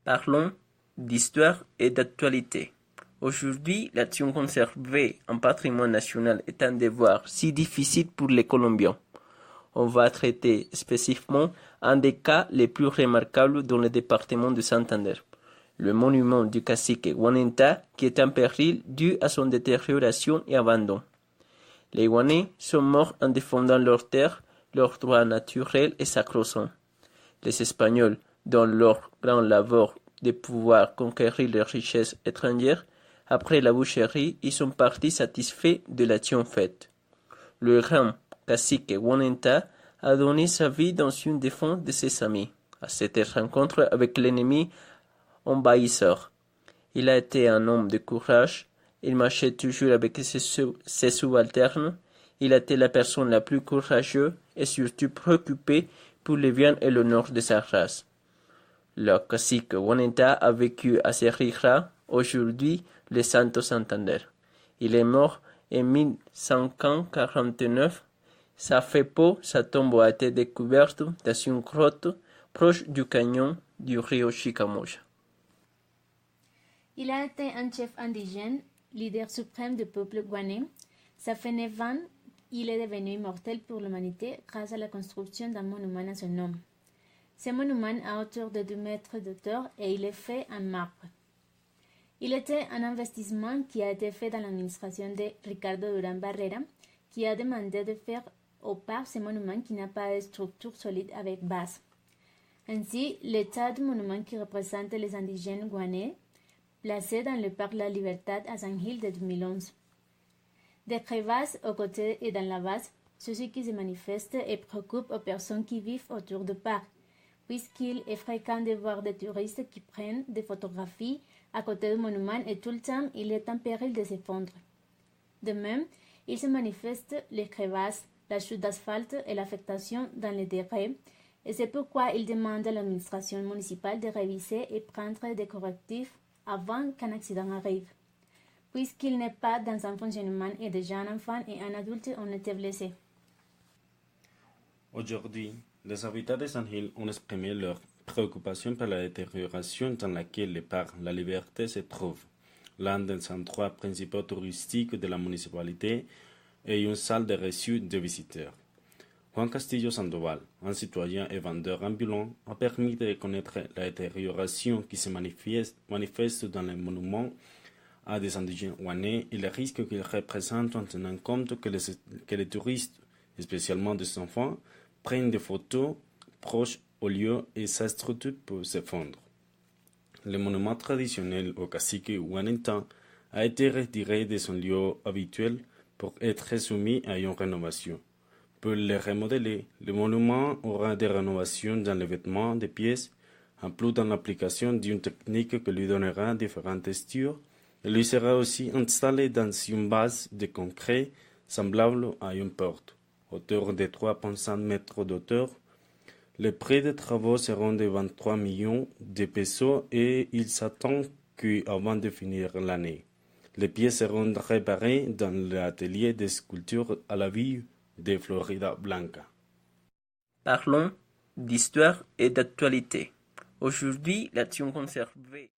Parlons d'histoire et d'actualité. Aujourd'hui, l'action conservée en patrimoine national est un devoir si difficile pour les Colombiens. On va traiter spécifiquement un des cas les plus remarquables dans le département de Santander, le monument du cacique Guanenta qui est en péril dû à son détérioration et abandon. Les Guanais sont morts en défendant leurs terres, leurs droits naturels et sacro-saints. Les Espagnols, dans leur grand labeur de pouvoir conquérir les richesses étrangères, après la boucherie, ils sont partis satisfaits de l'action faite. Le grand cacique Guanenta a donné sa vie dans une défense de ses amis, à cette rencontre avec l'ennemi envahisseur. Il a été un homme de courage, il marchait toujours avec ses subalternes, il a été la personne la plus courageuse et surtout préoccupée pour le bien et l'honneur de sa race. Le cacique Guanenta a vécu à Serrija, aujourd'hui le Santo Santander. Il est mort en 1549. Sa sa tombe a été découverte dans une grotte proche du canyon du rio Chicamocha. Il a été un chef indigène, leader suprême du peuple guané. Ça fait 9 ans, il est devenu immortel pour l'humanité grâce à la construction d'un monument à son nom. Ce monument a hauteur de 2 mètres de hauteur et il est fait en marbre. Il était un investissement qui a été fait dans l'administration de Ricardo Durán Barrera, qui a demandé de faire au parc ce monument qui n'a pas de structure solide avec base. Ainsi, l'état du monument qui représente les indigènes guanais, placé dans le parc La Libertad à San Gil de 2011. Des crevasses aux côtés et dans la base, ceci qui se manifeste et préoccupe aux personnes qui vivent autour du parc, puisqu'il est fréquent de voir des touristes qui prennent des photographies à côté du monument et tout le temps il est en péril de s'effondrer. De même, il se manifeste les crevasses, la chute d'asphalte et l'affectation dans les déchets, et c'est pourquoi il demande à l'administration municipale de réviser et prendre des correctifs avant qu'un accident arrive, puisqu'il n'est pas dans un fonctionnement et déjà un enfant et un adulte ont été blessés. Aujourd'hui, les habitants de San Gil ont exprimé leur préoccupation par la détérioration dans laquelle le parc La Liberté se trouve, l'un des endroits principaux touristiques de la municipalité et une salle de reçu de visiteurs. Juan Castillo Sandoval, un citoyen et vendeur ambulant, a permis de connaître la détérioration qui se manifeste dans les monuments à des indigènes guanais et les risques qu'ils représentent en tenant compte que les touristes, spécialement des enfants, prennent des photos proches au lieu et sa structure peut s'effondrer. Le monument traditionnel au cacique Guanenta a été retiré de son lieu habituel pour être soumis à une rénovation. Pour le remodeler, le monument aura des rénovations dans les vêtements des pièces, en plus dans l'application d'une technique qui lui donnera différentes textures. Il lui sera aussi installé dans une base de concret semblable à une porte, hauteur de 3,5 mètres d'auteur. Les prix des travaux seront de 23 millions de pesos et il s'attend qu'avant de finir l'année, les pièces seront réparées dans l'atelier de sculpture à la ville de Florida Blanca. Parlons d'histoire et d'actualité. Aujourd'hui, l'action conservée